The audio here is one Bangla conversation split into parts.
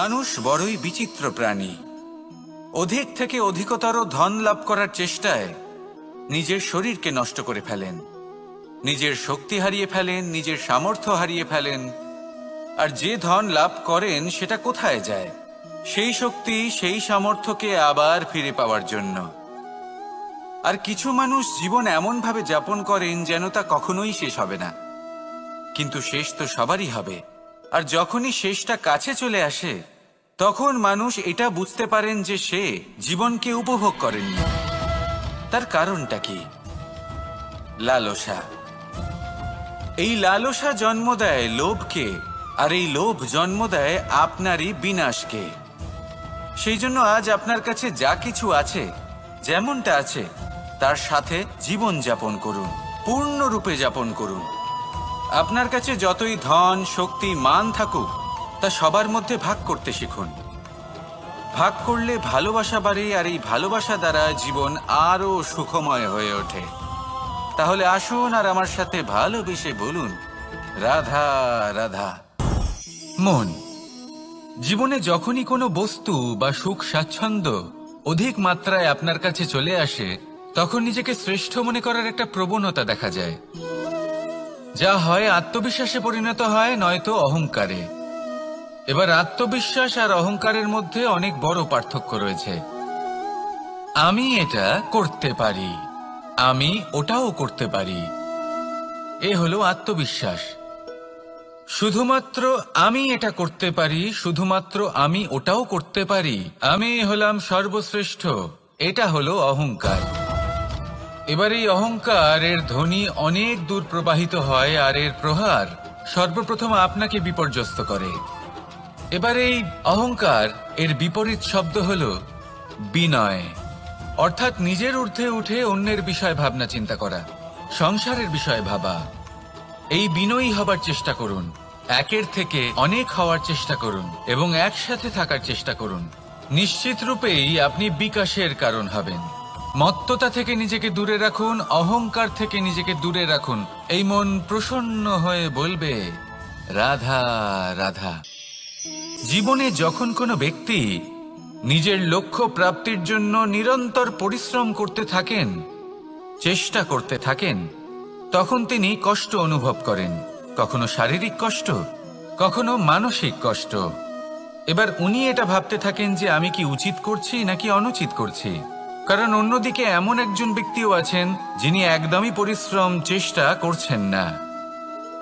মানুষ বড়ই বিচিত্র প্রাণী। অধিক থেকে অধিকতর ধন লাভ করার চেষ্টায় নিজের শরীরকে নষ্ট করে ফেলেন, নিজের শক্তি হারিয়ে ফেলেন, নিজের সামর্থ্য হারিয়ে ফেলেন। আর যে ধন লাভ করেন সেটা কোথায় যায়? সেই শক্তি, সেই সামর্থ্যকে আবার ফিরে পাওয়ার জন্য। আর কিছু মানুষ জীবন এমনভাবে যাপন করেন যেন তা কখনোই শেষ হবে না, কিন্তু শেষ তো সবারই হবে। আর যখনই শেষটা কাছে চলে আসে তখন মানুষ এটা বুঝতে পারেন যে সে জীবনকে উপভোগ করেননি। তার কারণটা কি? লালসা। এই লালসা জন্ম দেয় লোভকে, আর এই লোভ জন্ম দেয় আপনারই বিনাশকে। সেই জন্য আজ আপনার কাছে যা কিছু আছে, যেমনটা আছে তার সাথে জীবন যাপন করুন, পূর্ণরূপে যাপন করুন। আপনার কাছে যতই ধন, শক্তি, মান থাকুক, তা সবার মধ্যে ভাগ করতে শিখুন। ভাগ করলে ভালোবাসা বাড়ে, আর এই ভালোবাসা দ্বারা জীবন আরো সুখময় হয়ে ওঠে। তাহলে আসুন আর আমার সাথে ভালোবেসে বলুন, রাধা রাধা। মন। জীবনে যখনই কোনো বস্তু বা সুখ স্বাচ্ছন্দ্য অধিক মাত্রায় আপনার কাছে চলে আসে, তখন নিজেকে শ্রেষ্ঠ মনে করার একটা প্রবণতা দেখা যায়, যা হয় আত্মবিশ্বাসে পরিণত হয়, নয়তো অহংকারে। এবার আত্মবিশ্বাস আর অহংকারের মধ্যে অনেক বড় পার্থক্য রয়েছে। আমি এটা করতে পারি, আমি ওটাও করতে পারি, এ হলো আত্মবিশ্বাস। শুধুমাত্র আমি এটা করতে পারি, শুধুমাত্র আমি ওটাও করতে পারি, আমি হলাম সর্বশ্রেষ্ঠ, এটা হলো অহংকার। এবার এই অহংকার এর ধ্বনি অনেক দূর প্রবাহিত হয়, আর এর প্রহার সর্বপ্রথম আপনাকে বিপর্যস্ত করে। এবার এই অহংকার এর বিপরীত শব্দ হলো বিনয়, অর্থাৎ নিজের ঊর্ধ্বে উঠে অন্যের বিষয় ভাবনা চিন্তা করা, সংসারের বিষয়ে ভাবা। এই বিনয়ী হবার চেষ্টা করুন, একের থেকে অনেক হওয়ার চেষ্টা করুন এবং একসাথে থাকার চেষ্টা করুন। নিশ্চিত রূপেই আপনি বিকাশের কারণ হবেন। মত্ততা থেকে নিজেকে দূরে রাখুন, অহংকার থেকে নিজেকে দূরে রাখুন। এই মন প্রসন্ন হয়ে বলবে, রাধা রাধা। জীবনে যখন কোনো ব্যক্তি নিজের লক্ষ্য প্রাপ্তির জন্য নিরন্তর পরিশ্রম করতে থাকেন, চেষ্টা করতে থাকেন, তখন তিনি কষ্ট অনুভব করেন, কখনো শারীরিক কষ্ট, কখনো মানসিক কষ্ট। এবার উনি এটা ভাবতে থাকেন যে আমি কি উচিত করছি নাকি অনুচিত করছি। কারণ অন্যদিকে এমন একজন ব্যক্তিও আছেন যিনি একদমই পরিশ্রম, চেষ্টা করছেন না।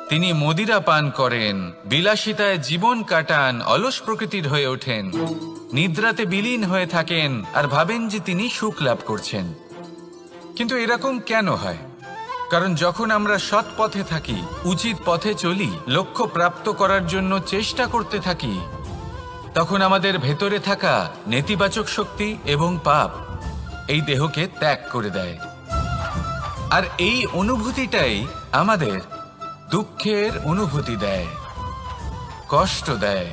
তিনি মদিরা পান করেন, বিলাসিতায় জীবন কাটান, অলস প্রকৃতির হয়ে ওঠেন, নিদ্রাতে বিলীন হয়ে থাকেন আর ভাবেন যে তিনি সুখ লাভ করছেন। কিন্তু এরকম কেন হয়? কারণ যখন আমরা সৎ পথে থাকি, উচিত পথে চলি, লক্ষ্য প্রাপ্ত করার জন্য চেষ্টা করতে থাকি, তখন আমাদের ভেতরে থাকা নেতিবাচক শক্তি এবং পাপ এই দেহকে ত্যাগ করে দেয়। আর এই অনুভূতিটাই আমাদের দুঃখের অনুভূতি দেয়, কষ্ট দেয়।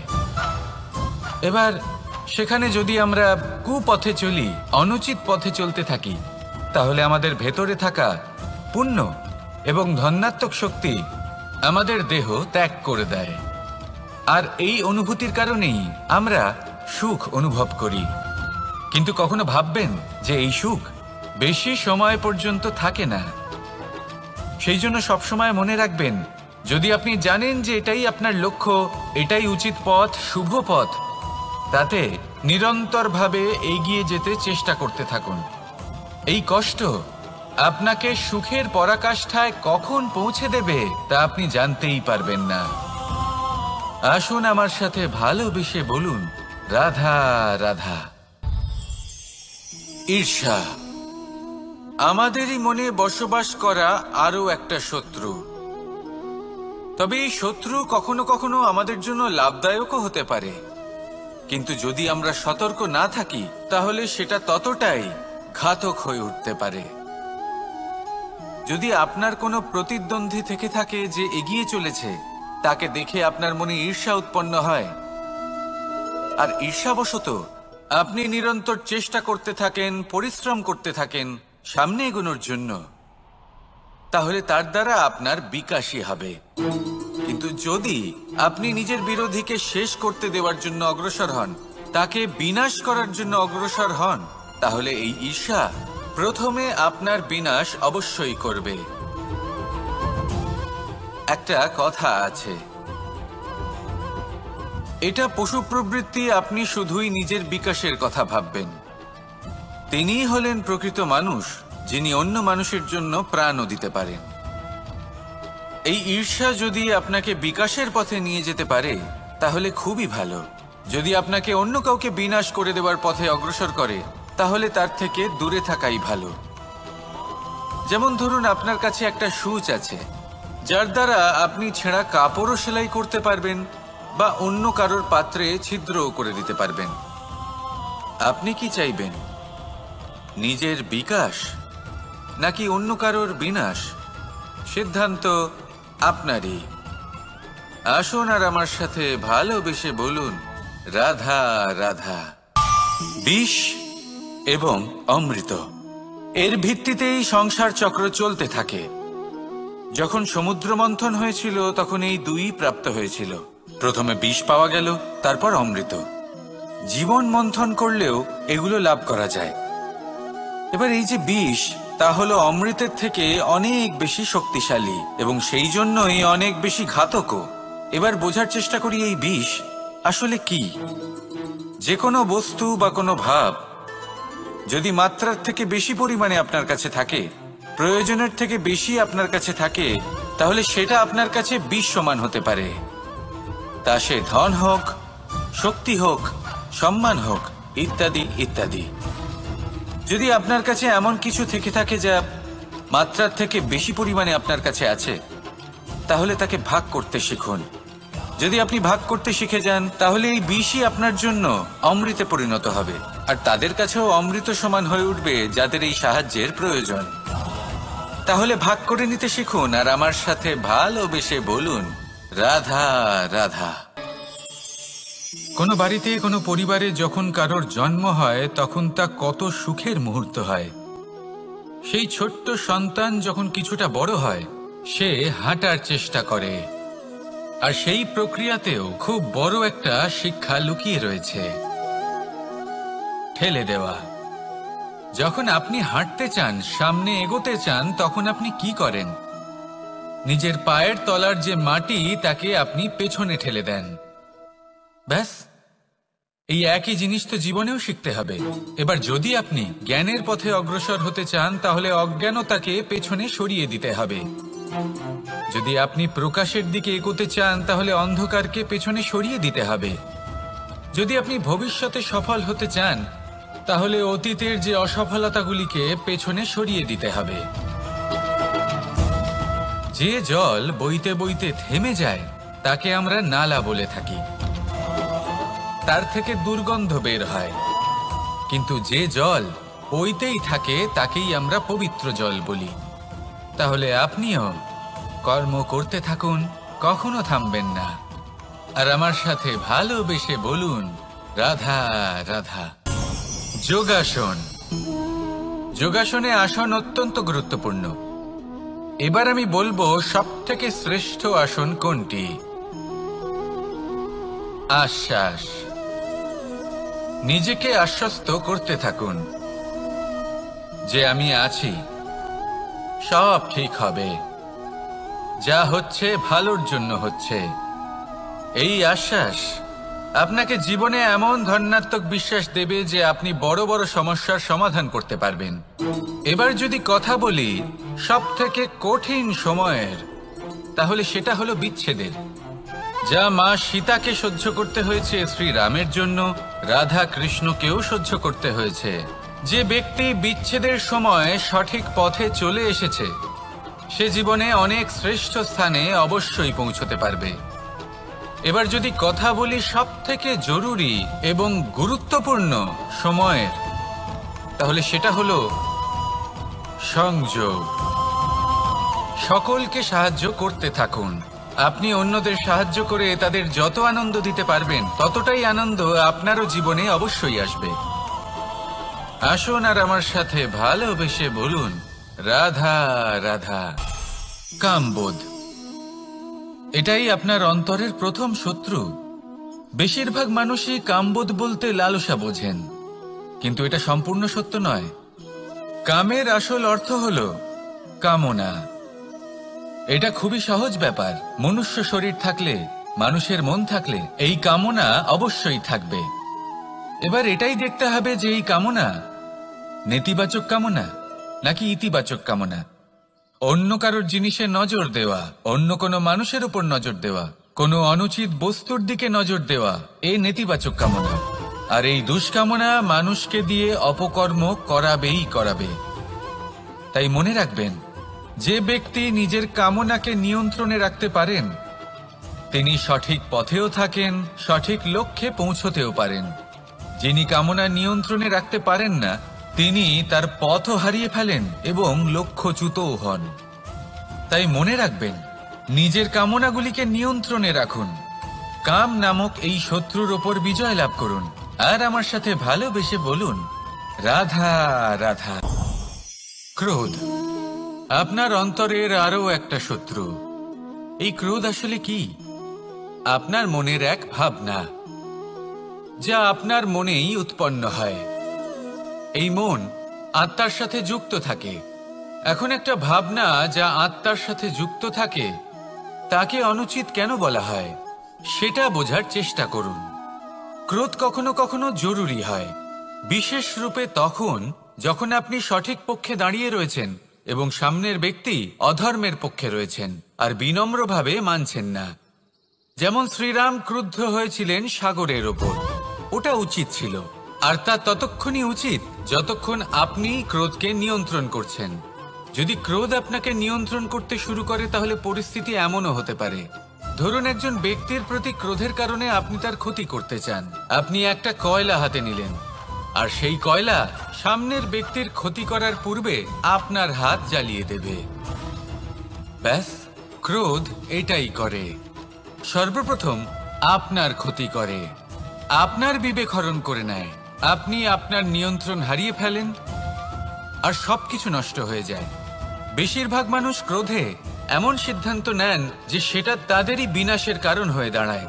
এবার সেখানে যদি আমরা কুপথে চলি, অনুচিত পথে চলতে থাকি, তাহলে আমাদের ভেতরে থাকা পুণ্য এবং ধনাত্মক শক্তি আমাদের দেহ ত্যাগ করে দেয়। আর এই অনুভূতির কারণেই আমরা সুখ অনুভব করি। কিন্তু কখনো ভাববেন যে এই সুখ বেশি সময় পর্যন্ত থাকে না। সেই জন্য সবসময় মনে রাখবেন, যদি আপনি জানেন যে এটাই আপনার লক্ষ্য, এটাই উচিত পথ, শুভ পথ, তাতে নিরন্তরভাবে এগিয়ে যেতে চেষ্টা করতে থাকুন। এই কষ্ট আপনাকে সুখের পরাকাষ্ঠায় কখন পৌঁছে দেবে তা আপনি জানতেই পারবেন না। আসুন আমার সাথে ভালোবেসে বলুন, রাধা রাধা। ঈর্ষা আমাদেরই মনে বসবাস করা আরো একটা শত্রু। তবে এই শত্রু কখনো কখনো আমাদের জন্য লাভদায়কও হতে পারে, কিন্তু যদি আমরা সতর্ক না থাকি তাহলে সেটা ততটাই ঘাতক হয়ে উঠতে পারে। যদি আপনার কোনো প্রতিদ্বন্দ্বী থেকে থাকে যে এগিয়ে চলেছে, তাকে দেখে আপনার মনে ঈর্ষা উৎপন্ন হয়, আর ঈর্ষাবশত আপনি নিরন্তর চেষ্টা করতে থাকেন, পরিশ্রম করতে থাকেন সামনে এগোনোর জন্য, তাহলে তার দ্বারা আপনার বিকাশই হবে। কিন্তু কিন্তু যদি আপনি নিজের বিরোধীকে শেষ করতে দেওয়ার জন্য অগ্রসর হন, তাকে বিনাশ করার জন্য অগ্রসর হন, তাহলে এই ঈর্ষা প্রথমে আপনার বিনাশ অবশ্যই করবে। একটা কথা আছে, এটা পশু প্রবৃত্তি, আপনি শুধুই নিজের বিকাশের কথা ভাববেন। তিনিই হলেন প্রকৃত মানুষ, যিনি অন্য মানুষের জন্য প্রাণও দিতে পারেন। এই ঈর্ষা যদি আপনাকে বিকাশের পথে নিয়ে যেতে পারে তাহলে খুবই ভালো। যদি আপনাকে অন্য কাউকে বিনাশ করে দেওয়ার পথে অগ্রসর করে তাহলে তার থেকে দূরে থাকাই ভালো। যেমন ধরুন, আপনার কাছে একটা সূচ আছে যার দ্বারা আপনি ছেঁড়া কাপড়ও সেলাই করতে পারবেন বা অন্য কারোর পাত্রে ছিদ্রও করে দিতে পারবেন। আপনি কি চাইবেন, নিজের বিকাশ নাকি অন্য কারোর বিনাশ? সিদ্ধান্ত আপনারই। আসুন আর আমার সাথে ভালোবেসে বলুন, রাধা রাধা। বিষ এবং অমৃত, এর ভিত্তিতেই সংসার চক্র চলতে থাকে। যখন সমুদ্র মন্থন হয়েছিল তখন এই দুই প্রাপ্ত হয়েছিল। প্রথমে বিষ পাওয়া গেল, তারপর অমৃত। জীবন মন্থন করলেও এগুলো লাভ করা যায়। এবার এই যে বিষ, তা হলো অমৃতের থেকে অনেক বেশি শক্তিশালী এবং সেই জন্যই অনেক বেশি ঘাতকও। এবার বোঝার চেষ্টা করি এই বিষ আসলে কি। যে কোনো বস্তু বা কোনো ভাব যদি মাত্রার থেকে বেশি পরিমাণে আপনার কাছে থাকে, প্রয়োজনের থেকে বেশি আপনার কাছে থাকে, তাহলে সেটা আপনার কাছে বিষ সমান হতে পারে। তা সে ধন হোক, শক্তি হোক, সম্মান হোক, ইত্যাদি ইত্যাদি। যদি আপনার কাছে এমন কিছু থেকে থাকে যা মাত্রার থেকে বেশি পরিমাণে আপনার কাছে আছে, তাহলে তাকে ভাগ করতে শিখুন। যদি আপনি ভাগ করতে শিখে যান তাহলে এই বিষই আপনার জন্য অমৃতে পরিণত হবে, আর তাদের কাছেও অমৃত সমান হয়ে উঠবে যাদের এই সাহায্যের প্রয়োজন। তাহলে ভাগ করে নিতে শিখুন আর আমার সাথে ভালোবেসে বলুন, রাধা রাধা। কোনো বাড়িতে, কোনো পরিবারে যখন কারোর জন্ম হয় তখন তা কত সুখের মুহূর্ত হয়। সেই ছোট্ট সন্তান যখন কিছুটা বড় হয়, সে হাঁটার চেষ্টা করে, আর সেই প্রক্রিয়াতেও খুব বড় একটা শিক্ষা লুকিয়ে রয়েছে, ঠেলে দেওয়া। যখন আপনি হাঁটতে চান, সামনে এগোতে চান, তখন আপনি কি করেন? নিজের পায়ের তলার যে মাটি তাকে আপনি পেছনে ঠেলে দেন। ব্যাস, এই একই জিনিস তো জীবনেও শিখতে হবে। এবার যদি আপনি জ্ঞানের পথে অগ্রসর হতে চান তাহলে অজ্ঞানতাকে পেছনে সরিয়ে দিতে হবে। যদি আপনি প্রকাশের দিকে এগোতে চান তাহলে অন্ধকারকে পেছনে সরিয়ে দিতে হবে। যদি আপনি ভবিষ্যতে সফল হতে চান তাহলে অতীতের যে অসফলতাগুলিকে পেছনে সরিয়ে দিতে হবে। যে জল বইতে বইতে থেমে যায় তাকে আমরা নালা বলে থাকি, তার থেকে দুর্গন্ধ বের হয়। কিন্তু যে জল বইতেই থাকে তাকেই আমরা পবিত্র জল বলি। তাহলে আপনিও কর্ম করতে থাকুন, কখনো থামবেন না, আর আমার সাথে ভালোবেসে বলুন, রাধা রাধা। যোগাসন। যোগাসনে আসন অত্যন্ত গুরুত্বপূর্ণ। এবার আমি বলবো সবথেকে শ্রেষ্ঠ আসন কোনটি। আশ্বাস। নিজেকে আশ্বস্ত করতে থাকুন যে আমি আছি, সব ঠিক হবে, যা হচ্ছে ভালোর জন্য হচ্ছে। এই আশ্বাস আপনাকে জীবনে এমন ধনাত্মক বিশ্বাস দেবে যে আপনি বড় বড় সমস্যার সমাধান করতে পারবেন। এবার যদি কথা বলি সবথেকে কঠিন সময়ের, তাহলে সেটা হলো বিচ্ছেদের। যা মা সীতাকে সহ্য করতে হয়েছে শ্রীরামের জন্য, রাধা কৃষ্ণকেও সহ্য করতে হয়েছে। যে ব্যক্তি বিচ্ছেদের সময় সঠিক পথে চলে এসেছে সে জীবনে অনেক শ্রেষ্ঠ স্থানে অবশ্যই পৌঁছতে পারবে। এবার যদি কথা বলি সবথেকে জরুরি এবং গুরুত্বপূর্ণ সময়ের, তাহলে সেটা হলো সংযোগ। সকলকে সাহায্য করতে থাকুন। আপনি অন্যদের সাহায্য করে তাদের যত আনন্দ দিতে পারবেন ততটাই আনন্দ আপনারও জীবনে অবশ্যই আসবে। আসুন আর আমার সাথে ভালোবেসে বলুন, রাধা রাধা। কামবোধ। এটাই আপনার অন্তরের প্রথম শত্রু। বেশিরভাগ মানুষই কামবোধ বলতে লালসা বোঝেন, কিন্তু এটা সম্পূর্ণ সত্য নয়। কামের আসল অর্থ হল কামনা। এটা খুবই সহজ ব্যাপার। মনুষ্য শরীর থাকলে, মানুষের মন থাকলে এই কামনা অবশ্যই থাকবে। এবার এটাই দেখতে হবে যে এই কামনা নেতিবাচক কামনা নাকি ইতিবাচক কামনা। অন্য কারোর জিনিসে নজর দেওয়া, অন্য কোনো মানুষের উপর নজর দেওয়া, কোনো অনুচিত বস্তুর দিকে নজর দেওয়া, এই নেতিবাচক কামনা। আর এই দুষ্কামনা মানুষকে দিয়ে অপকর্ম করাবেই করাবে। তাই মনে রাখবেন, যে ব্যক্তি নিজের কামনাকে নিয়ন্ত্রণে রাখতে পারেন তিনি সঠিক পথেও থাকেন, সঠিক লক্ষ্যে পৌঁছতেও পারেন। যিনি কামনা নিয়ন্ত্রণে রাখতে পারেন না তিনি তার পথও হারিয়ে ফেলেন এবং লক্ষ্যচ্যুতও হন। তাই মনে রাখবেন, নিজের কামনাগুলিকে নিয়ন্ত্রণে রাখুন। কাম নামক এই শত্রুর ওপর বিজয় লাভ করুন। আর আমার সাথে ভালোবেসে বলুন, রাধা রাধা। ক্রোধ আপনার অন্তরের আরো একটা শত্রু। এই ক্রোধ আসলে কি? আপনার মনের এক ভাবনা, যা আপনার মনেই উৎপন্ন হয়। এই মন আত্মার সাথে যুক্ত থাকে। এখন একটা ভাবনা যা আত্মার সাথে যুক্ত থাকে তাকে অনুচিত কেন বলা হয় সেটা বোঝার চেষ্টা করুন। ক্রোধ কখনো কখনো জরুরি হয়, বিশেষ রূপে তখন যখন আপনি সঠিক পক্ষে দাঁড়িয়ে রয়েছেন এবং সামনের ব্যক্তি অধর্মের পক্ষে রয়েছেন আর বিনম্রভাবে মানছেন না। যেমন শ্রীরাম ক্রুদ্ধ হয়েছিলেন সাগরের ওপর। ওটা উচিত ছিল, আর তা ততক্ষণই উচিত যতক্ষণ আপনি ক্রোধকে নিয়ন্ত্রণ করছেন। যদি ক্রোধ আপনাকে নিয়ন্ত্রণ করতে শুরু করে তাহলে পরিস্থিতি এমনও হতে পারে, ধরুন একজন ব্যক্তির প্রতি ক্রোধের কারণে আপনি তার ক্ষতি করতে চান। আপনি একটা কয়লা হাতে নিলেন আর সেই কয়লা সামনের ব্যক্তির ক্ষতি করার পূর্বে আপনার হাত জ্বালিয়ে দেবে। ব্যাস, ক্রোধ এটাই করে। সর্বপ্রথম আপনার ক্ষতি করে, আপনার বিবেক হরণ করে নেয়, আপনি আপনার নিয়ন্ত্রণ হারিয়ে ফেলেন আর সবকিছু নষ্ট হয়ে যায়। বেশিরভাগ মানুষ ক্রোধে এমন সিদ্ধান্ত নেন যে সেটা তাদেরই বিনাশের কারণ হয়ে দাঁড়ায়।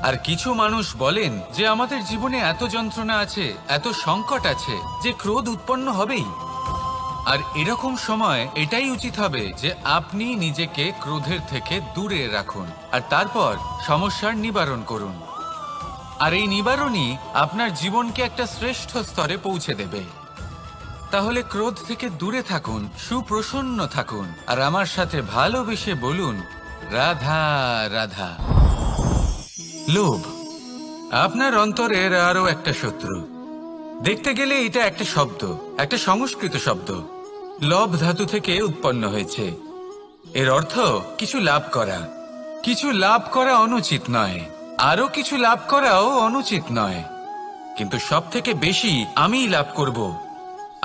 আর কিছু মানুষ বলেন যে আমাদের জীবনে এত যন্ত্রণা আছে, এত সংকট আছে যে ক্রোধ উৎপন্ন হবেই। আর এরকম সময় এটাই উচিত হবে যে আপনি নিজেকে ক্রোধের থেকে দূরে রাখুন আর তারপর সমস্যার নিবারণ করুন। আর এই নিবারণই আপনার জীবনকে একটা শ্রেষ্ঠ স্তরে পৌঁছে দেবে। তাহলে ক্রোধ থেকে দূরে থাকুন, সুপ্রসন্ন থাকুন আর আমার সাথে ভালোবেসে বলুন, রাধা রাধা। লোভ আপনার অন্তরের আরো একটা শত্রু। দেখতে গেলে এটা একটা শব্দ, একটা সংস্কৃত শব্দ। লব ধাতু থেকে উৎপন্ন হয়েছে। এর অর্থ কিছু লাভ করা। কিছু লাভ করা অনুচিত নয়, আরো কিছু লাভ করাও অনুচিত নয়, কিন্তু সব থেকে বেশি আমি লাভ করব,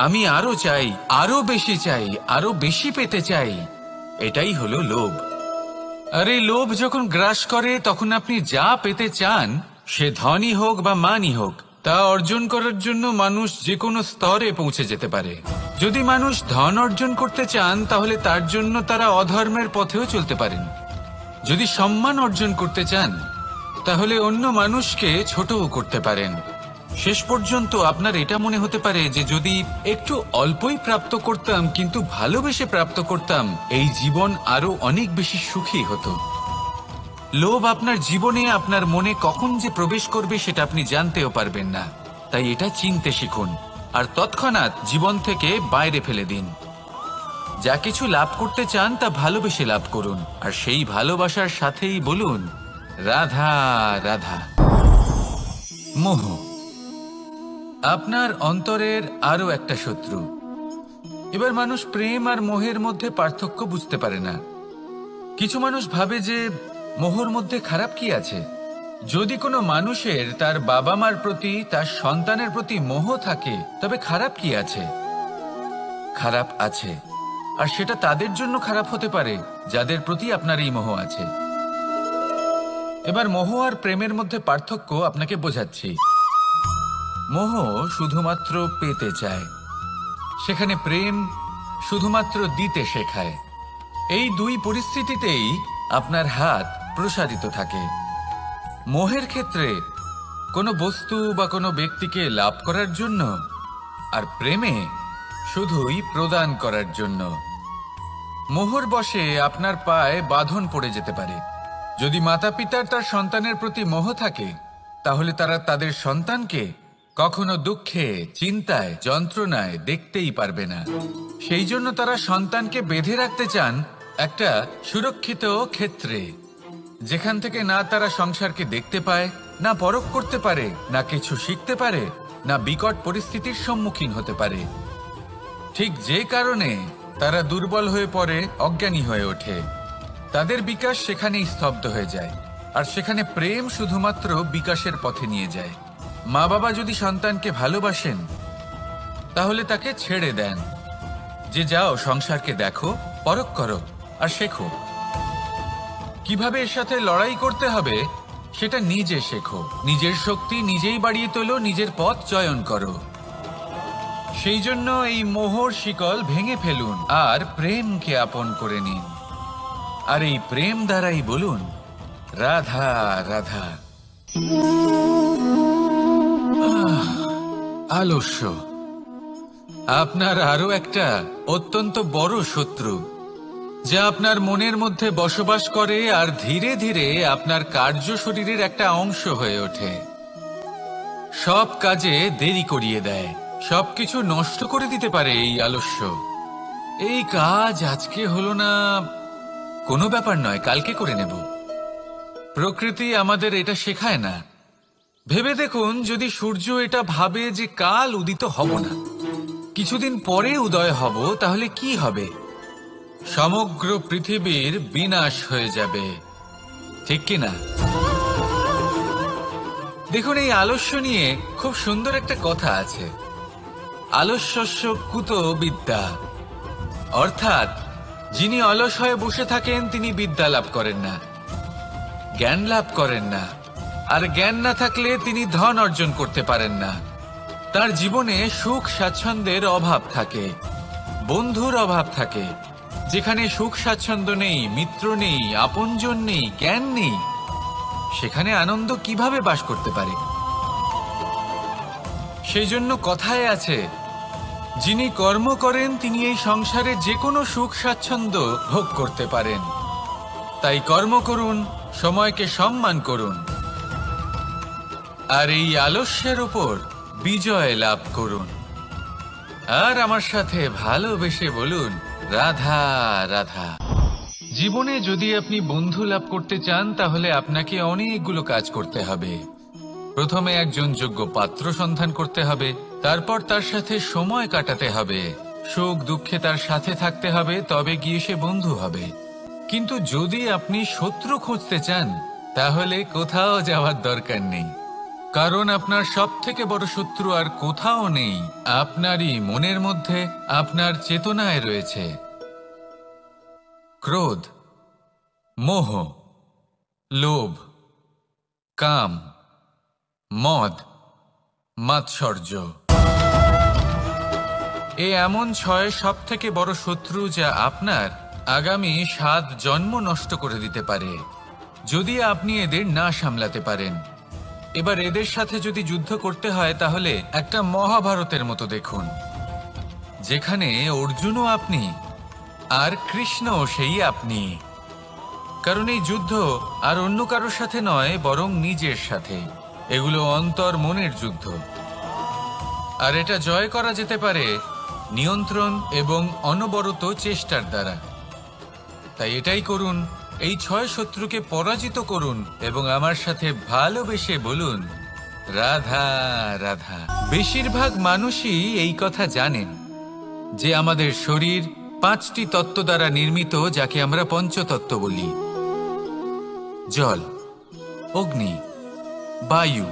আমি আরো চাই, আরো বেশি চাই, আরো বেশি পেতে চাই। এটাই হলো লোভ। আর এই লোভ যখন গ্রাস করে তখন আপনি যা পেতে চান, সে ধনই হোক বা মানই হোক, তা অর্জন করার জন্য মানুষ যে কোনো স্তরে পৌঁছে যেতে পারে। যদি মানুষ ধন অর্জন করতে চান তাহলে তার জন্য তারা অধর্মের পথেও চলতে পারেন। যদি সম্মান অর্জন করতে চান তাহলে অন্য মানুষকে ছোটও করতে পারেন। শেষ পর্যন্ত আপনার এটা মনে হতে পারে যে যদি একটু অল্পই প্রাপ্ত করতাম কিন্তু ভালোবেসে প্রাপ্ত করতাম, এই জীবন আরো অনেক বেশি সুখী হতো। লোভ আপনার জীবনে, আপনার মনে কখন যে প্রবেশ করবে সেটা আপনি জানতেও পারবেন না। তাই এটা চিনতে শিখুন আর তৎক্ষণাৎ জীবন থেকে বাইরে ফেলে দিন। যা কিছু লাভ করতে চান তা ভালোবেসে লাভ করুন আর সেই ভালোবাসার সাথেই বলুন, রাধা রাধা। মোহ আপনার অন্তরের আরো একটা শত্রু। এবার মানুষ প্রেম আর মোহের মধ্যে পার্থক্য বুঝতে পারে না। কিছু মানুষ ভাবে যে মোহর মধ্যে খারাপ কি আছে। যদি কোনো মানুষের তার বাবা মার প্রতি, তার সন্তানের প্রতি মোহ থাকে তবে খারাপ কি আছে? খারাপ আছে, আর সেটা তাদের জন্য খারাপ হতে পারে যাদের প্রতি আপনার এই মোহ আছে। এবার মোহ আর প্রেমের মধ্যে পার্থক্য আপনাকে বোঝাচ্ছি। মোহ শুধুমাত্র পেতে চায়, সেখানে প্রেম শুধুমাত্র দিতে শেখায়। এই দুই পরিস্থিতিতেই আপনার হাত প্রসারিত থাকে। মোহের ক্ষেত্রে কোনো বস্তু বা কোনো ব্যক্তিকে লাভ করার জন্য, আর প্রেমে শুধুই প্রদান করার জন্য। মোহর বশে আপনার পায়ে বাঁধন পড়ে যেতে পারে। যদি মাতা পিতার তার সন্তানের প্রতি মোহ থাকে, তাহলে তারা তাদের সন্তানকে কখনো দুঃখে, চিন্তায়, যন্ত্রণায় দেখতেই পারবে না। সেই জন্য তারা সন্তানকে বেঁধে রাখতে চান একটা সুরক্ষিত ক্ষেত্রে, যেখান থেকে না তারা সংসারকে দেখতে পায়, না পরখ করতে পারে, না কিছু শিখতে পারে, না বিকট পরিস্থিতির সম্মুখীন হতে পারে। ঠিক যে কারণে তারা দুর্বল হয়ে পড়ে, অজ্ঞানী হয়ে ওঠে। তাদের বিকাশ সেখানেই স্তব্ধ হয়ে যায়, আর সেখানে প্রেম শুধুমাত্র বিকাশের পথে নিয়ে যায়। মা বাবা যদি সন্তানকে ভালোবাসেন, তাহলে তাকে ছেড়ে দেন যে যাও সংসারকে দেখো, পরখ করো আর শেখো। কিভাবে এর সাথে লড়াই করতে হবে সেটা নিজে শেখো। নিজের শক্তি নিজেই বাড়িয়ে তোলো, নিজের পথ চয়ন করো। সেই জন্য এই মোহর শিকল ভেঙে ফেলুন আর প্রেমকে আপন করে নিন। আর এই প্রেম দ্বারাই বলুন, রাধা রাধা। আলস্য আপনার আরো একটা অত্যন্ত বড় শত্রু, যা আপনার মনের মধ্যে বসবাস করে আর ধীরে ধীরে আপনার কার্য শরীরের একটা অংশ হয়ে ওঠে। সব কাজে দেরি করিয়ে দেয়, সবকিছু নষ্ট করে দিতে পারে এই আলস্য। এই কাজ আজকে হলো না, কোনো ব্যাপার নয়, কালকে করে নেব। প্রকৃতি আমাদের এটা শেখায় না। ভেবে দেখুন, যদি সূর্য এটা ভাবে যে কাল উদিত হব না, কিছুদিন পরে উদয় হব, তাহলে কি হবে? সমগ্র পৃথিবীর বিনাশ হয়ে যাবে, ঠিক কিনা? দেখুন, এই আলস্য নিয়ে খুব সুন্দর একটা কথা আছে, আলস্যস্য কুত বিদ্যা। অর্থাৎ যিনি অলস হয়ে বসে থাকেন তিনি বিদ্যা লাভ করেন না, জ্ঞান লাভ করেন না, আর জ্ঞান না থাকলে তিনি ধন অর্জন করতে পারেন না। তার জীবনে সুখ স্বাচ্ছন্দ্যের অভাব থাকে, বন্ধুর অভাব থাকে। যেখানে সুখ স্বাচ্ছন্দ্য নেই, মিত্র নেই, আপনজন নেই, জ্ঞান নেই, সেখানে আনন্দ কিভাবে বাস করতে পারে? সেই জন্য কথায় আছে, যিনি কর্ম করেন তিনি এই সংসারে যে কোনো সুখ স্বাচ্ছন্দ্য ভোগ করতে পারেন। তাই কর্ম করুন, সময়কে সম্মান করুন, আর এই আলস্যের উপর বিজয় লাভ করুন। আর আমার সাথে ভালোবেসে বলুন, রাধা রাধা। জীবনে যদি আপনি বন্ধু লাভ করতে চান, তাহলে আপনাকে অনেকগুলো কাজ করতে হবে। প্রথমে একজন যোগ্য পাত্র সন্ধান করতে হবে, তারপর তার সাথে সময় কাটাতে হবে, সুখ দুঃখে তার সাথে থাকতে হবে, তবে গিয়ে সে বন্ধু হবে। কিন্তু যদি আপনি শত্রু খুঁজতে চান, তাহলে কোথাও যাওয়ার দরকার নেই, কারণ আপনার সব থেকে বড় শত্রু আর কোথাও নেই, আপনারই মনের মধ্যে, আপনার চেতনায় রয়েছে। ক্রোধ, মোহ, লোভ, কাম, মদ, মাৎসর্য। এ এমন 6 সব থেকে বড় শত্রু, যা আপনার আগামী 7 জন্ম নষ্ট করে দিতে পারে, যদি আপনি এদের না সামলাতে পারেন। এবার এদের সাথে যদি যুদ্ধ করতে হয়, তাহলে একটা মহাভারতের মতো দেখুন, যেখানে অর্জুনও আপনি আর কৃষ্ণও সেই আপনি। কারণ এই যুদ্ধ আর অন্য কারোর সাথে নয়, বরং নিজের সাথে। এগুলো অন্তর মনের যুদ্ধ, আর এটা জয় করা যেতে পারে নিয়ন্ত্রণ এবং অনবরত চেষ্টার দ্বারা। তাই এটাই করুন, এই 6 শত্রুকে পরাজিত করুন এবং আমার সাথে ভালোবেসে বলুন, রাধা রাধা। বেশিরভাগ মানুষই এই কথা জানেন যে আমাদের শরীর 5টি তত্ত্ব দ্বারা নির্মিত, যাকে আমরা পঞ্চতত্ত্ব বলি: জল, অগ্নি, বায়ু,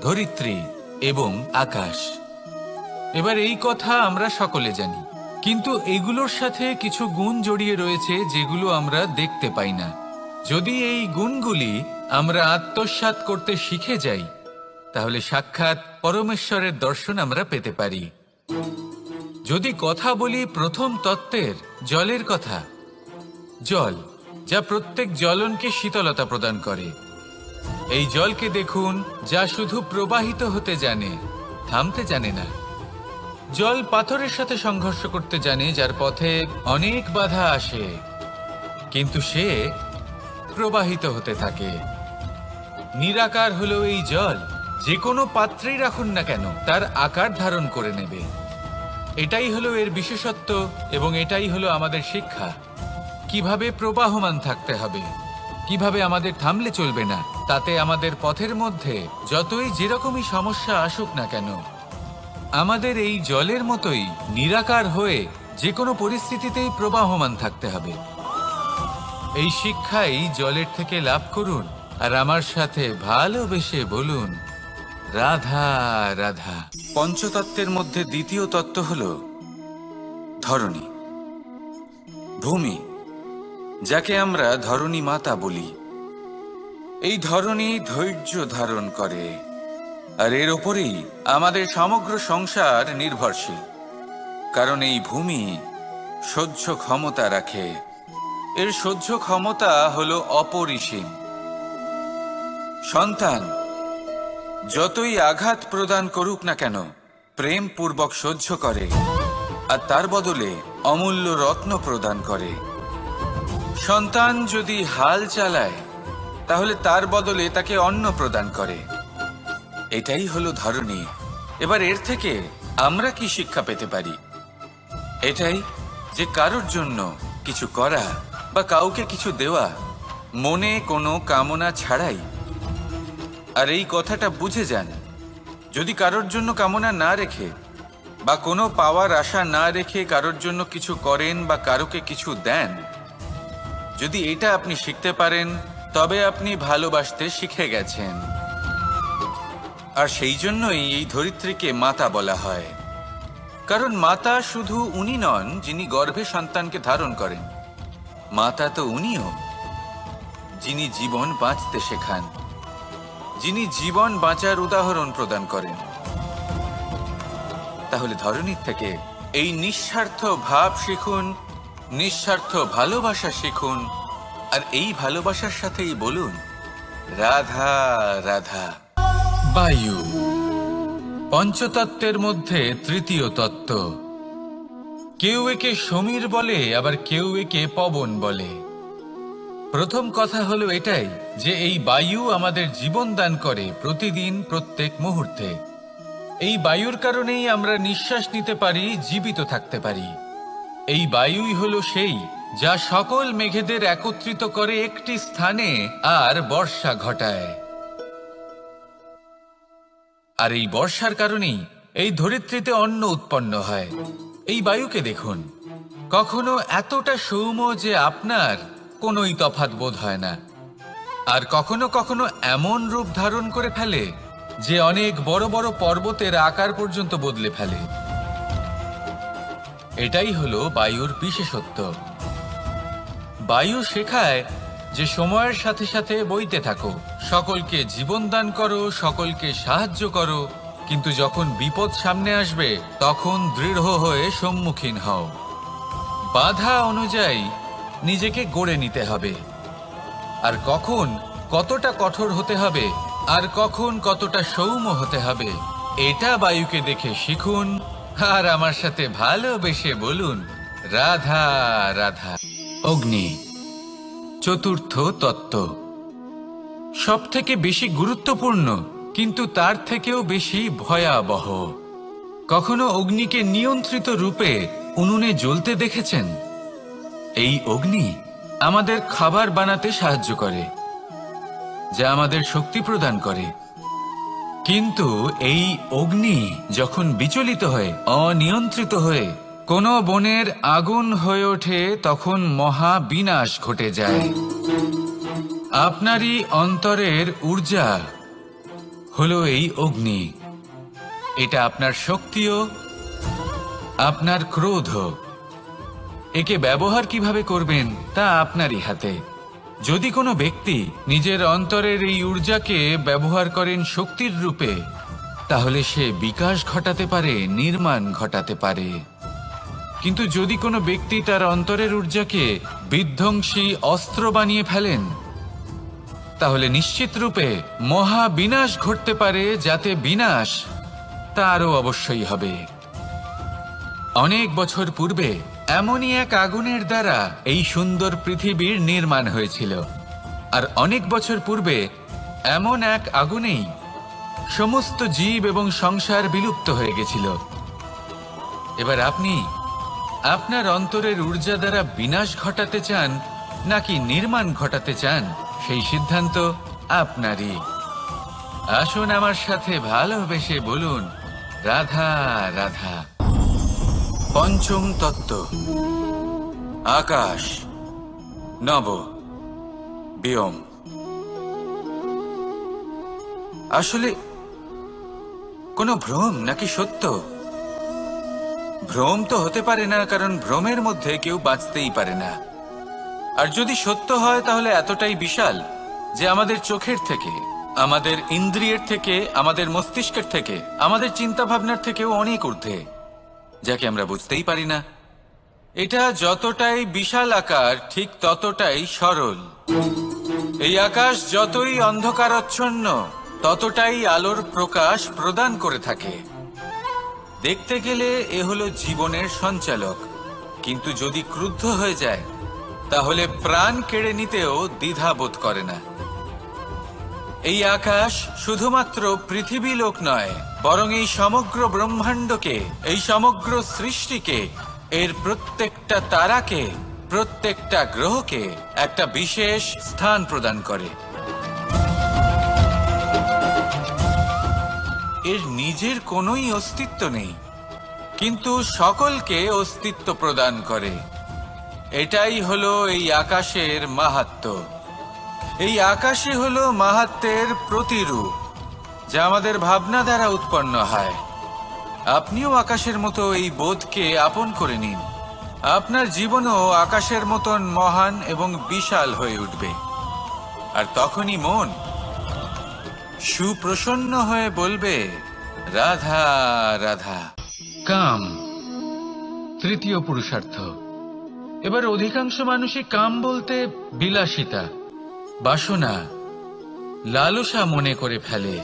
ধরিত্রী এবং আকাশ। এবার এই কথা আমরা সকলে জানি, কিন্তু এগুলোর সাথে কিছু গুণ জড়িয়ে রয়েছে যেগুলো আমরা দেখতে পাই না। যদি এই গুণগুলি আমরা আত্মসাৎ করতে শিখে যাই, তাহলে সাক্ষাৎ পরমেশ্বরের দর্শন আমরা পেতে পারি। যদি কথা বলি প্রথম তত্ত্বের, জলের কথা, জল যা প্রত্যেক জ্বলনকে শীতলতা প্রদান করে। এই জলকে দেখুন, যা শুধু প্রবাহিত হতে জানে, থামতে জানে না। জল পাথরের সাথে সংঘর্ষ করতে জানে, যার পথে অনেক বাধা আসে, কিন্তু সে প্রবাহিত হতে থাকে। নিরাকার হলো এই জল, যে কোনো পাত্রেই রাখুন না কেন তার আকার ধারণ করে নেবে। এটাই হলো এর বিশেষত্ব এবং এটাই হলো আমাদের শিক্ষা। কিভাবে প্রবাহমান থাকতে হবে, কিভাবে আমাদের থামলে চলবে না, তাতে আমাদের পথের মধ্যে যতই যেরকমই সমস্যা আসুক না কেন, আমাদের এই জলের মতোই নিরাকার হয়ে যে কোনো পরিস্থিতিতেই প্রবাহমান থাকতে হবে। এই শিক্ষাই জলের থেকে লাভ করুন আর আমার সাথে ভালোবেসে বলুন, রাধা রাধা। পঞ্চতত্ত্বের মধ্যে দ্বিতীয় তত্ত্ব হল ধরণী, ভূমি, যাকে আমরা ধরণী মাতা বলি। এই ধরণী ধৈর্য ধারণ করে, আর এর ওপরেই আমাদের সমগ্র সংসার নির্ভরশীল। কারণ এই ভূমি সহ্য ক্ষমতা রাখে, এর সহ্য ক্ষমতা হলো অপরিসীম। সন্তান যতই আঘাত প্রদান করুক না কেন, প্রেম পূর্বক সহ্য করে আর তার বদলে অমূল্য রত্ন প্রদান করে। সন্তান যদি হাল চালায়, তাহলে তার বদলে তাকে অন্ন প্রদান করে। এটাই হলো ধরণী। এবার এর থেকে আমরা কি শিক্ষা পেতে পারি? এটাই যে কারোর জন্য কিছু করা বা কাউকে কিছু দেওয়া মনে কোনো কামনা ছাড়াই। আর এই কথাটা বুঝে যান, যদি কারোর জন্য কামনা না রেখে বা কোনো পাওয়ার আশা না রেখে কারোর জন্য কিছু করেন বা কারোকে কিছু দেন, যদি এটা আপনি শিখতে পারেন, তবে আপনি ভালোবাসতে শিখে গেছেন। আর সেই জন্যই এই ধরিত্রীকে মাতা বলা হয়। কারণ মাতা শুধু উনি নন যিনি গর্ভে সন্তানকে ধারণ করেন, মাতা তো উনিও যিনি জীবন বাঁচতে শেখান, যিনি জীবন বাঁচার উদাহরণ প্রদান করেন। তাহলে ধরণীর থেকে এই নিঃস্বার্থ ভাব শিখুন, নিঃস্বার্থ ভালোবাসা শিখুন, আর এই ভালোবাসার সাথেই বলুন, রাধা রাধা। বায়ু পঞ্চতত্ত্বের মধ্যে তৃতীয় তত্ত্ব। কেউ একে সমীর বলে, আবার কেউ একে পবন বলে। প্রথম কথা হলো এটাই যে এই বায়ু আমাদের জীবন দান করে প্রতিদিন, প্রত্যেক মুহূর্তে। এই বায়ুর কারণেই আমরা নিঃশ্বাস নিতে পারি, জীবিত থাকতে পারি। এই বায়ুই হলো সেই যা সকল মেঘেদের একত্রিত করে একটি স্থানে আর বর্ষা ঘটায়। আর এই বর্ষার কারণেই এই ধরিত্রীতে অন্ন উৎপন্ন হয়। এই বায়ুকে দেখুন, কখনো এতটা সৌম্য যে আপনার কোনোই তফাৎ বোধ হয় না, আর কখনো কখনো এমন রূপ ধারণ করে ফেলে যে অনেক বড় বড় পর্বতের আকার পর্যন্ত বদলে ফেলে। এটাই হলো বায়ুর বিশেষত্ব। বায়ু শেখায় যে সময়ের সাথে সাথে বইতে থাকো, সকলকে জীবন দান করো, সকলকে সাহায্য করো, কিন্তু যখন বিপদ সামনে আসবে তখন দৃঢ় হয়ে সম্মুখীন হও। বাধা অনুযায়ী নিজেকে গড়ে নিতে হবে, আর কখন কতটা কঠোর হতে হবে আর কখন কতটা সৌম্য হতে হবে, এটা বায়ুকে দেখে শিখুন আর আমার সাথে ভালোবেসে বলুন, রাধা রাধা। অগ্নি চতুর্থ তত্ত্ব, সব থেকে বেশি গুরুত্বপূর্ণ কিন্তু তার থেকেও বেশি ভয়াবহ। কখনো অগ্নিকে নিয়ন্ত্রিত রূপে উনুনে জ্বলতে দেখেছেন? এই অগ্নি আমাদের খাবার বানাতে সাহায্য করে, যা আমাদের শক্তি প্রদান করে। কিন্তু এই অগ্নি যখন বিচলিত হয়ে, অনিয়ন্ত্রিত হয়ে কোনো বনের আগুন হয়ে ওঠে, তখন মহা বিনাশ ঘটে যায়। আপনারই অন্তরের ঊর্জা হলো এই অগ্নি। এটা আপনার শক্তিও, আপনার ক্রোধ। একে ব্যবহার কিভাবে করবেন তা আপনারই হাতে। যদি কোনো ব্যক্তি নিজের অন্তরের এই ঊর্জাকে ব্যবহার করেন শক্তির রূপে, তাহলে সে বিকাশ ঘটাতে পারে, নির্মাণ ঘটাতে পারে। কিন্তু যদি কোনো ব্যক্তি তার অন্তরের ঊর্জাকে বিধ্বংসী অস্ত্র বানিয়ে ফেলেন, তাহলে নিশ্চিত রূপে মহা বিনাশ ঘটতে পারে, যাতে বিনাশ তারও অবশ্যই হবে। অনেক বছর পূর্বে এমনই এক আগুনের দ্বারা এই সুন্দর পৃথিবীর নির্মাণ হয়েছিল, আর অনেক বছর পূর্বে এমন এক আগুনেই সমস্ত জীব এবং সংসার বিলুপ্ত হয়ে গেছিল। এবার আপনি আপনার অন্তরের ঊর্জা দ্বারা বিনাশ ঘটাতে চান নাকি নির্মাণ ঘটাতে চান, সেই সিদ্ধান্ত আপনারই। আসুন আমার সাথে ভালোবেসে বলুন, রাধা রাধা। পঞ্চম তত্ত্ব, আকাশ, নব, ব্যোম। আসলে কোনো ভ্রম নাকি সত্য? ভ্রম তো হতে পারে না, কারণ ভ্রমের মধ্যে কেউ বাঁচতেই পারে না। আর যদি সত্য হয় তাহলে এতটাই বিশাল যে আমাদের চোখের থেকে, আমাদের ইন্দ্রিয়ের থেকে, আমাদের মস্তিষ্কের থেকে, আমাদের চিন্তা ভাবনার থেকেও অনেক ঊর্ধ্বে, যাকে আমরা বুঝতেই পারি না। এটা যতটাই বিশাল আকার, ঠিক ততটাই সরল। এই আকাশ যতই অন্ধকারাচ্ছন্ন, ততটাই আলোর প্রকাশ প্রদান করে থাকে। দেখতে গেলে এ হলো জীবনের সঞ্চালক, কিন্তু যদি ক্রুদ্ধ হয়ে যায় তাহলে প্রাণ কেড়ে নিতেও দ্বিধা বোধ করে না। এই আকাশ শুধুমাত্র পৃথিবী লোক নয়, বরং এই সমগ্র ব্রহ্মাণ্ডকে, এই সমগ্র সৃষ্টিকে, এর প্রত্যেকটা তারাকে, প্রত্যেকটা গ্রহকে একটা বিশেষ স্থান প্রদান করে। এর নিজের কোনোই অস্তিত্ব নেই, কিন্তু সকলকে অস্তিত্ব প্রদান করে। এটাই হলো এই আকাশের মাহাত্ম্য। এই আকাশই হলো মাহাত্ম্যের প্রতিরূপ, যা আমাদের ভাবনা দ্বারা উৎপন্ন হয়। আপনিও আকাশের মতো এই বোধকে আপন করে নিন। আপনার জীবনও আকাশের মতন মহান এবং বিশাল হয়ে উঠবে। আর তখনই মন সুপ্রসন্ন হয়ে বলবে, রাধা রাধা। কাম, তৃতীয় পুরুষার্থ। এবার অধিকাংশ মানুষই কাম বলতে বিলাসিতা, বাসনা, লালসা মনে করে ফেলে।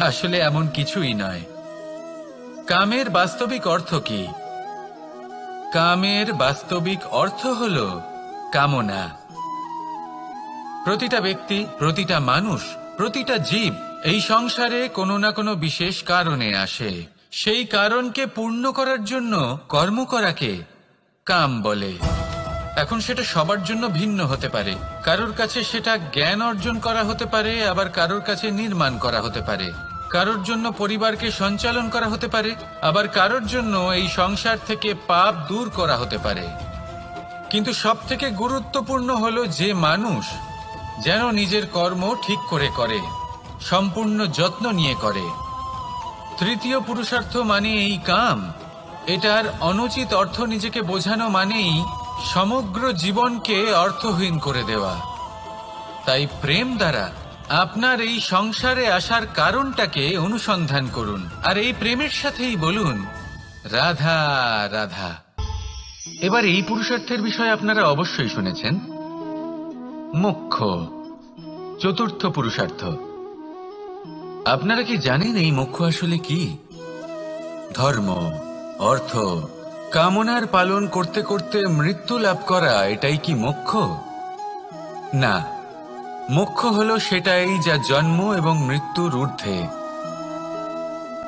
আসলে এমন কিছুই নয়। কামের বাস্তবিক অর্থ কি? কামের বাস্তবিক অর্থ হল কামনা। প্রতিটা ব্যক্তি, প্রতিটা মানুষ, প্রতিটা জীব এই সংসারে কোনো না কোনো বিশেষ কারণে আসে। সেই কারণকে পূর্ণ করার জন্য কর্ম করাকে কাম বলে। এখন সেটা সবার জন্য ভিন্ন হতে পারে। কারোর কাছে সেটা জ্ঞান অর্জন করা হতে পারে, আবার কারোর কাছে নির্মাণ করা হতে পারে। কারোর জন্য পরিবারকে সঞ্চালন করা হতে পারে, আবার কারোর জন্য এই সংসার থেকে পাপ দূর করা হতে পারে। কিন্তু সবথেকে গুরুত্বপূর্ণ হলো যে মানুষ যেন নিজের কর্ম ঠিক করে করে, সম্পূর্ণ যত্ন নিয়ে করে। তৃতীয় পুরুষার্থ মানে এই কাম। এটার অনুচিত অর্থ নিজেকে বোঝানো মানেই সমগ্র জীবনকে অর্থহীন করে দেওয়া। তাই প্রেম দ্বারা আপনার এই সংসারে আসার কারণটাকে অনুসন্ধান করুন, আর এই প্রেমের সাথেই বলুন, রাধা রাধা। এবার এই পুরুষার্থের বিষয়ে আপনারা অবশ্যই শুনেছেন, মোক্ষ, চতুর্থ পুরুষার্থ। আপনারা কি জানেন এই মোক্ষ আসলে কি? ধর্ম, অর্থ, কামনার পালন করতে করতে মৃত্যু লাভ করা, এটাই কি মোক্ষ? না, মোক্ষ হলো সেটাই যা জন্ম এবং মৃত্যুর ঊর্ধ্বে।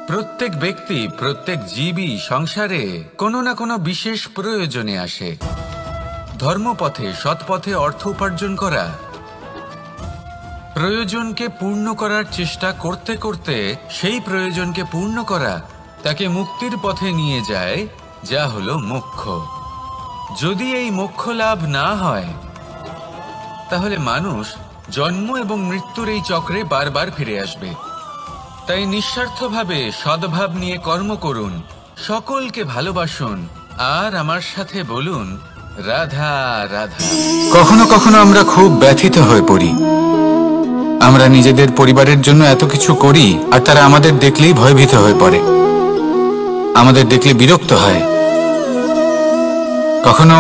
প্রত্যেক ব্যক্তি, প্রত্যেক জীবই সংসারে কোনো না কোনো বিশেষ প্রয়োজনে আসে। ধর্মপথে, সৎপথে অর্থ উপার্জন করা, প্রয়োজনকে পূর্ণ করার চেষ্টা করতে করতে সেই প্রয়োজনকে পূর্ণ করা তাকে মুক্তির পথে নিয়ে যায়, যা হলো মোক্ষ। যদি এই মোক্ষ লাভ না হয় তাহলে মানুষ জন্ম এবং মৃত্যুর এই চক্রে বারবার ফিরে আসবে। তাই নিঃস্বার্থভাবে সদ্ভাব নিয়ে কর্ম করুন, সকলকে ভালোবাসুন, আর আমার সাথে বলুন, রাধা রাধা। কখনো কখনো আমরা খুব ব্যথিত হয়ে পড়ি। আমরা নিজেদের পরিবারের জন্য এত কিছু করি, আর তারা আমাদের দেখলেই ভয়ভীত হয়ে পড়ে, আমাদের দেখলে বিরক্ত হয়। কখনো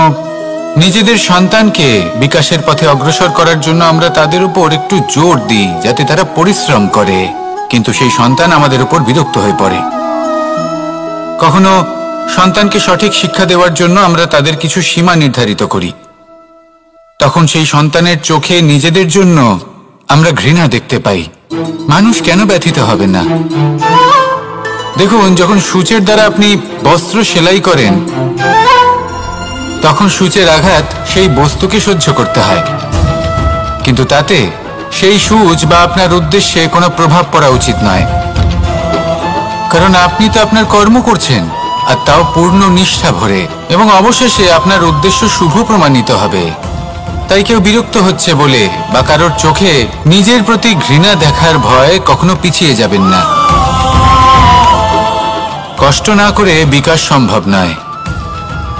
নিজেদের সন্তানকে বিকাশের পথে অগ্রসর করার জন্য আমরা তাদের উপর একটু জোর দিই যাতে তারা পরিশ্রম করে, কিন্তু সেই সন্তান আমাদের উপর বিরক্ত হয়ে পড়ে। কখনো সন্তানকে সঠিক শিক্ষা দেওয়ার জন্য আমরা তাদের কিছু সীমা নির্ধারিত করি, তখন সেই সন্তানের চোখে নিজেদের জন্য আমরা ঘৃণা দেখতে পাই। মানুষ কেন ব্যথিত হবে না? দেখুন, যখন সূচের দ্বারা আপনি বস্ত্র সেলাই করেন তখন সূচের আঘাত সেই বস্তুকে সহ্য করতে হয়, কিন্তু তাতে সেই সূচ বা আপনার উদ্দেশ্যে কোনো প্রভাব পড়া উচিত নয়, কারণ আপনি তো আপনার কর্ম করছেন, আর তাও পূর্ণ নিষ্ঠা ভরে, এবং অবশেষে আপনার উদ্দেশ্য শুভ প্রমাণিত হবে। তাই কেউ বিরক্ত হচ্ছে বলে বা কারোর চোখে নিজের প্রতি ঘৃণা দেখার ভয় কখনো পিছিয়ে যাবেন না। কষ্ট না করে বিকাশ সম্ভব নয়।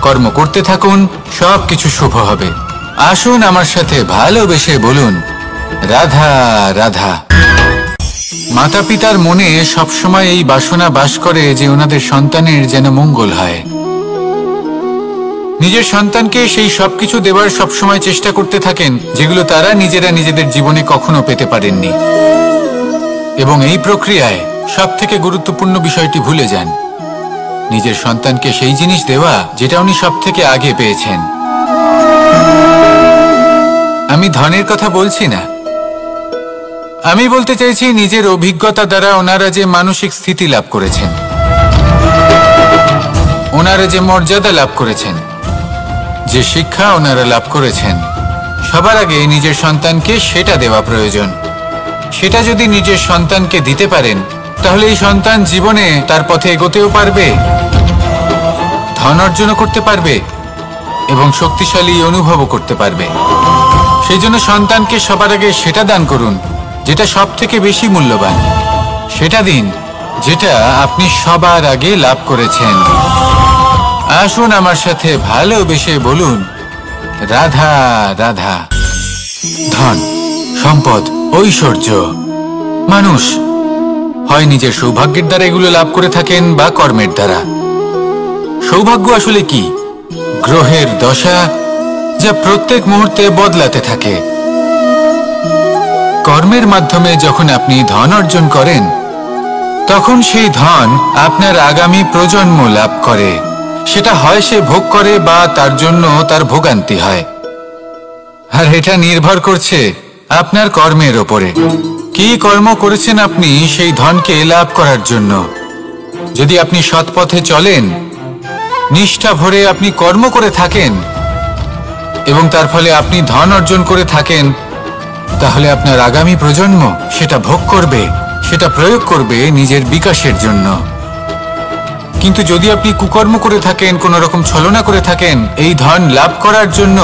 কর্ম করতে থাকুন, সবকিছু শুভ হবে। আসুন আমার সাথে ভালোবেসে বলুন, রাধা রাধা। মাতা পিতার মনে সবসময় এই বাসনা বাস করে যে ওনাদের সন্তানের যেন মঙ্গল হয়। নিজের সন্তানকে সেই সবকিছু দেওয়ার সবসময় চেষ্টা করতে থাকেন যেগুলো তারা নিজেরা নিজেদের জীবনে কখনো পেতে পারেননি, এবং এই প্রক্রিয়ায় সবথেকে গুরুত্বপূর্ণ বিষয়টি ভুলে যান, নিজের সন্তানকে সেই জিনিস দেওয়া যেটা উনি সবথেকে আগে পেয়েছেন। আমি ধনের কথা বলছি না, আমি বলতে চাইছি নিজের অভিজ্ঞতা দ্বারা ওনারা যে মানসিক স্থিতি লাভ করেছেন, ওনারা যে মর্যাদা লাভ করেছেন, যে শিক্ষা ওনারা লাভ করেছেন, সবার আগে নিজের সন্তানকে সেটা দেওয়া প্রয়োজন। সেটা যদি নিজের সন্তানকে দিতে পারেন তাহলে এই সন্তান জীবনে তার পথে এগোতেও পারবে, ধন অর্জন করতে পারবে এবং শক্তিশালী অনুভবও করতে পারবে। সেই জন্য সন্তানকে সবার আগে সেটা দান করুন যেটা সব থেকে বেশি মূল্যবান। সেটা দিন যেটা আপনি সবার আগে লাভ করেছেন। আসুন আমার সাথে ভালোবেসে বলুন, রাধা রাধা। ধন, সম্পদ, ঐশ্বর্য, মানুষ হয় নিজের সৌভাগ্যের দ্বারা এগুলো লাভ করে থাকেন বা কর্মের দ্বারা। সৌভাগ্য আসলে কি? গ্রহের দশা যা প্রত্যেক মুহূর্তে বদলাতে থাকে। কর্মের মাধ্যমে যখন আপনি ধন অর্জন করেন তখন সেই ধন আপনার আগামী প্রজন্ম লাভ করে। সেটা হয় সে ভোগ করে বা তার জন্য তার ভোগান্তি হয়, আর এটা নির্ভর করছে আপনার কর্মের ওপরে। কি কর্ম করেছেন আপনি সেই ধনকে লাভ করার জন্য? যদি আপনি সৎ পথে চলেন, নিষ্ঠা ভরে আপনি কর্ম করে থাকেন এবং তার ফলে আপনি ধন অর্জন করে থাকেন, তাহলে আপনার আগামী প্রজন্ম সেটা ভোগ করবে, সেটা প্রয়োগ করবে নিজের বিকাশের জন্য। কিন্তু যদি আপনি কুকর্ম করে থাকেন, কোন রকম ছলনা করে থাকেন এই ধন লাভ করার জন্য,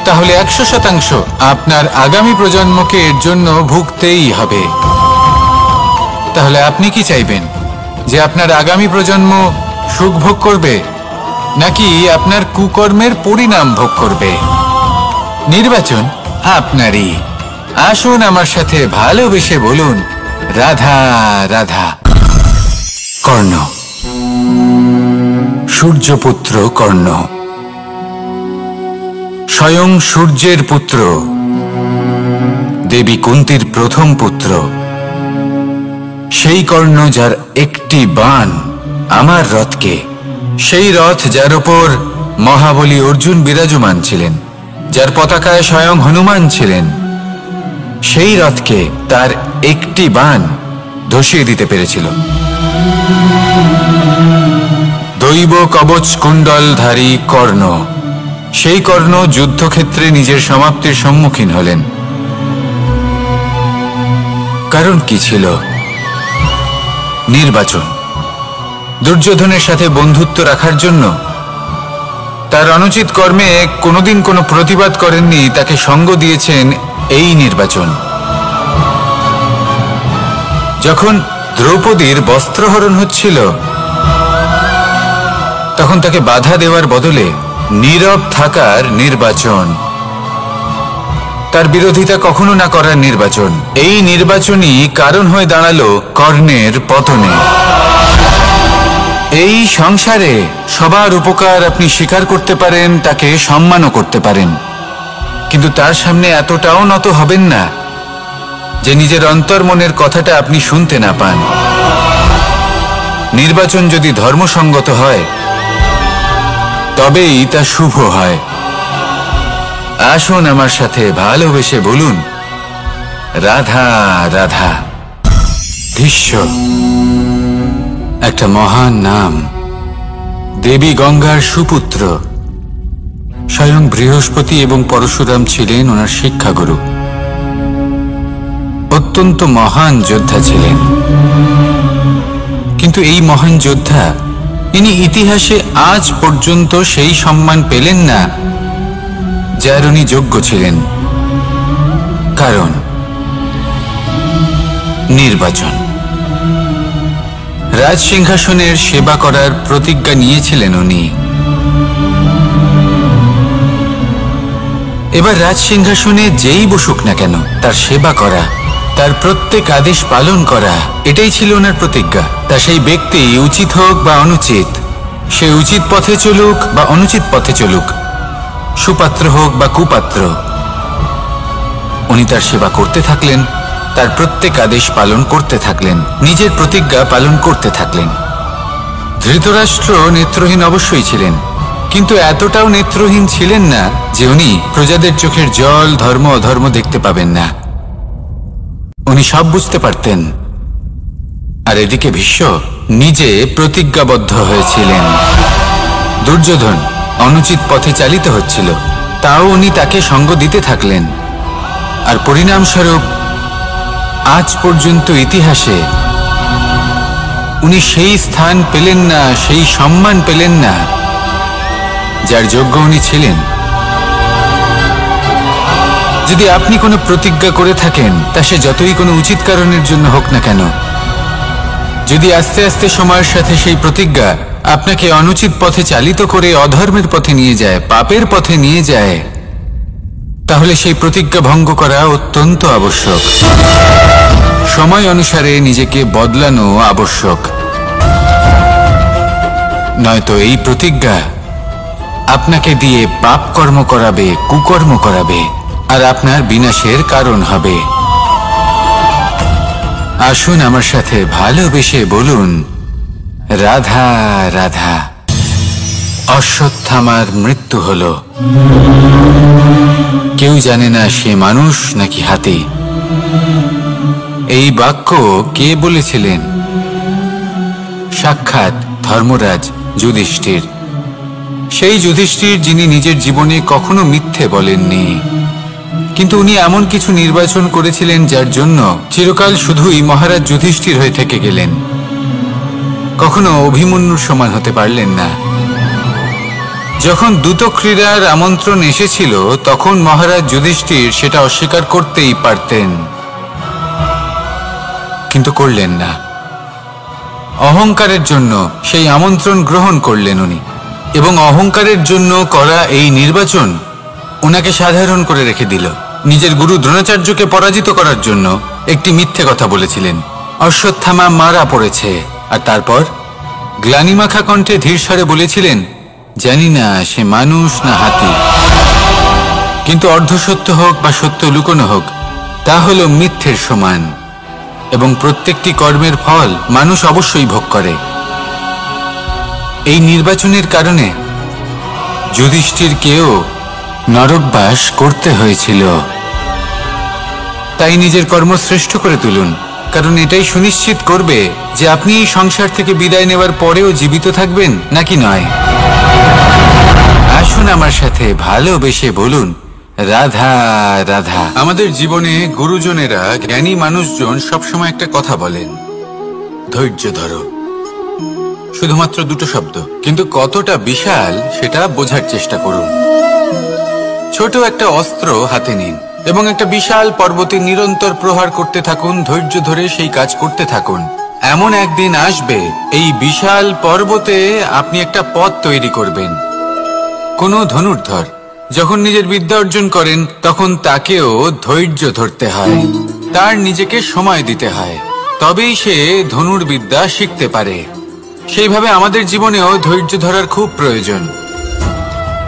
তাহলে 100% আপনার আগামী প্রজন্মকে এর জন্য ভুগতেই হবে। তাহলে আপনি কি চাইবেন? যে আপনার আগামী প্রজন্ম সুখ ভোগ করবে নাকি আপনার কুকর্মের পরিণাম ভোগ করবে? নির্বাচন আপনারই। আসুন আমার সাথে ভালোবেসে বলুন, রাধা রাধা। কর্ণ, সূর্যপুত্র কর্ণ, স্বয়ং সূর্যের পুত্র, দেবী কুন্তির প্রথম পুত্র। সেই কর্ণ যার একটি বাণ আমার রথকে, সেই রথ যার ওপর মহাবলী অর্জুন বিরাজমান ছিলেন, যার পতাকায় স্বয়ং হনুমান ছিলেন, সেই রথকে তার একটি বাণ ধসিয়ে দিতে পেরেছিল। দৈব কবচ কুণ্ডলধারী কর্ণ, সেই কর্ণ যুদ্ধক্ষেত্রে নিজের সমাপ্তির সম্মুখীন হলেন। কারণ কি ছিল? নির্বাচন। দুর্যোধনের সাথে বন্ধুত্ব রাখার জন্য তার অনুচিত কর্মে কোনোদিন কোনো প্রতিবাদ করেননি, তাকে সঙ্গ দিয়েছেন এই নির্বাচন। যখন দ্রৌপদীর বস্ত্রহরণ হচ্ছিল তখন তাকে বাধা দেওয়ার বদলে নীরব থাকার নির্বাচন, তার বিরোধিতা কখনো না করার নির্বাচন। এই নির্বাচনই কারণ হয়ে দাঁড়ালো কর্ণের পতনে। এই সংসারে সবার উপকার আপনি স্বীকার করতে পারেন, তাকে সম্মানও করতে পারেন, কিন্তু তার সামনে এতটাও নত হবেন না যে নিজের অন্তর্মনের কথাটা আপনি শুনতে না পান। নির্বাচন যদি ধর্মসঙ্গত হয় তবেই তা শুভ হয়। আসুন আমার সাথে ভালোবেসে বলুন, রাধা রাধা। ভীষ্ম একটা মহান নাম, দেবী গঙ্গার সুপুত্র। স্বয়ং বৃহস্পতি এবং পরশুরাম ছিলেন ওনার শিক্ষাগুরু। অত্যন্ত মহান যোদ্ধা ছিলেন, কিন্তু এই মহান যোদ্ধা ইনি ইতিহাসে আজ পর্যন্ত সেই সম্মান পেলেন না যার উনি যোগ্য ছিলেন। কারণ নির্বাচন। রাজ সিংহাসনের সেবা করার প্রতিজ্ঞা নিয়েছিলেন উনি। এবার রাজ সিংহাসনে যেই বসুক না কেন তার সেবা করা, তার প্রত্যেক আদেশ পালন করা, এটাই ছিল ওনার প্রতিজ্ঞা। তা সেই ব্যক্তি উচিত হোক বা অনুচিত, সে উচিত পথে চলুক বা অনুচিত পথে চলুক, সুপাত্র হোক বা কুপাত্র, উনি তার সেবা করতে থাকলেন, তার প্রত্যেক আদেশ পালন করতে থাকলেন, নিজের প্রতিজ্ঞা পালন করতে থাকলেন। ধৃতরাষ্ট্র নেত্রহীন অবশ্যই ছিলেন, কিন্তু এতটাও নেত্রহীন ছিলেন না যে উনি প্রজাদের চোখের জল, ধর্ম অধর্ম দেখতে পাবেন না। উনি সব বুঝতে পারতেন। আর এদিকে ভীষ্ম নিজে প্রতিজ্ঞাবদ্ধ হয়েছিলেন। দুর্যোধন অনুচিত পথে চালিত হচ্ছিল, তাও উনি তাকে সঙ্গ দিতে থাকলেন। আর পরিণামস্বরূপ আজ পর্যন্ত ইতিহাসে উনি সেই স্থান পেলেন না, সেই সম্মান পেলেন না যার যোগ্য উনি ছিলেন। যদি আপনি কোনো প্রতিজ্ঞা করে থাকেন, তা সে যতই কোনো উচিত কারণের জন্য হোক না কেন, যদি আস্তে আস্তে সময়ের সাথে সেই প্রতিজ্ঞা আপনাকে অনুচিত পথে চালিত করে অধর্মের পথে নিয়ে যায়, পাপের পথে নিয়ে যায়, তাহলে সেই প্রতিজ্ঞা ভঙ্গ করা অত্যন্ত আবশ্যক। সময় অনুসারে নিজেকে বদলানো আবশ্যক, নয়তো এই প্রতিজ্ঞা আপনাকে দিয়ে পাপ কর্ম করাবে, কুকর্ম করাবে, আর আপনার বিনাশের কারণ হবে। আসুন আমার সাথে ভালোবেসে বলুন, রাধা রাধা। অশ্বত্থামার মৃত্যু হলো। কেউ জানে না সে মানুষ নাকি হাতি। এই বাক্য কে বলেছিলেন? সাক্ষাৎ ধর্মরাজ যুধিষ্ঠির। সেই যুধিষ্ঠির যিনি নিজের জীবনে কখনো মিথ্যে বলেননি, কিন্তু উনি এমন কিছু নির্বাচন করেছিলেন যার জন্য চিরকাল শুধুই মহারাজ যুধিষ্ঠির হয়ে থেকে গেলেন। কখনো অভিমন্যুর সমান হতে পারলেন না। যখন দ্রুত ক্রীড়ার আমন্ত্রণ এসেছিল তখন মহারাজ যুধিষ্ঠির সেটা অস্বীকার করতেই পারতেন, কিন্তু করলেন না। অহংকারের জন্য সেই আমন্ত্রণ গ্রহণ করলেন উনি, এবং অহংকারের জন্য করা এই নির্বাচন ওনাকে সাধারণ করে রেখে দিল। নিজের গুরু দ্রোণাচার্যকে পরাজিত করার জন্য একটি মিথ্যে কথা বলেছিলেন। অশ্বত্থামা মারা পড়েছে, আর তারপর গ্লানিমাখা কণ্ঠে ধীরস্বরে বলেছিলেন, জানি না সে মানুষ না হাতি। কিন্তু অর্ধসত্য হোক বা সত্য লুকোনো হোক, তা হল মিথ্যের সমান, এবং প্রত্যেকটি কর্মের ফল মানুষ অবশ্যই ভোগ করে। এই নির্বাচনের কারণে যুধিষ্ঠিরকেও নরকবাস করতে হয়েছিল। তাই নিজের কর্ম শ্রেষ্ঠ করে তুলুন, কারণ এটাই সুনিশ্চিত করবে যে আপনি এই সংসার থেকে বিদায় নেওয়ার পরেও জীবিত থাকবেন নাকি নয়। আসুন আমার সাথে ভালোবেসে বলুন, রাধা রাধা। আমাদের জীবনে গুরুজনেরা, জ্ঞানী মানুষজন সবসময় একটা কথা বলেন, ধৈর্য ধরো। শুধুমাত্র দুটো শব্দ, কিন্তু কতটা বিশাল সেটা বোঝার চেষ্টা করুন। ছোট একটা অস্ত্র হাতে নিন এবং একটা বিশাল পর্বতে নিরন্তর প্রহার করতে থাকুন। ধৈর্য ধরে সেই কাজ করতে থাকুন। এমন একদিন আসবে এই বিশাল পর্বতে আপনি একটা পথ তৈরি করবেন। কোনো ধনুর্ধর যখন নিজের বিদ্যা অর্জন করেন তখন তাকেও ধৈর্য ধরতে হয়, তার নিজেকে সময় দিতে হয়, তবেই সে ধনুর্বিদ্যা শিখতে পারে। সেইভাবে আমাদের জীবনেও ধৈর্য ধরার খুব প্রয়োজন।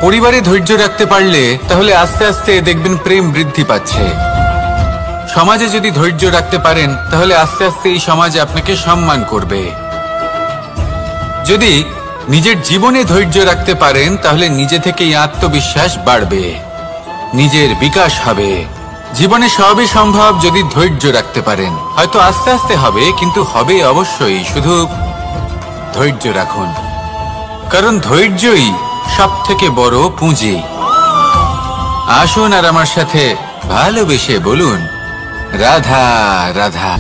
পরিবারে ধৈর্য রাখতে পারলে তাহলে আস্তে আস্তে দেখবেন প্রেম বৃদ্ধি পাচ্ছে। সমাজে যদি ধৈর্য রাখতে পারেন তাহলে আস্তে আস্তে এই সমাজ আপনাকে সম্মান করবে। যদি নিজের জীবনে ধৈর্য রাখতে পারেন তাহলে নিজে থেকেই আত্মবিশ্বাস বাড়বে, নিজের বিকাশ হবে। জীবনে সবই সম্ভব যদি ধৈর্য রাখতে পারেন। হয়তো আস্তে আস্তে হবে, কিন্তু হবে অবশ্যই। শুধু ধৈর্য রাখুন, কারণ ধৈর্যই সব থেকে বড় পুঁজি। আসুন আর আমার সাথে ভালোবেসে বলুন, রাধা রাধা।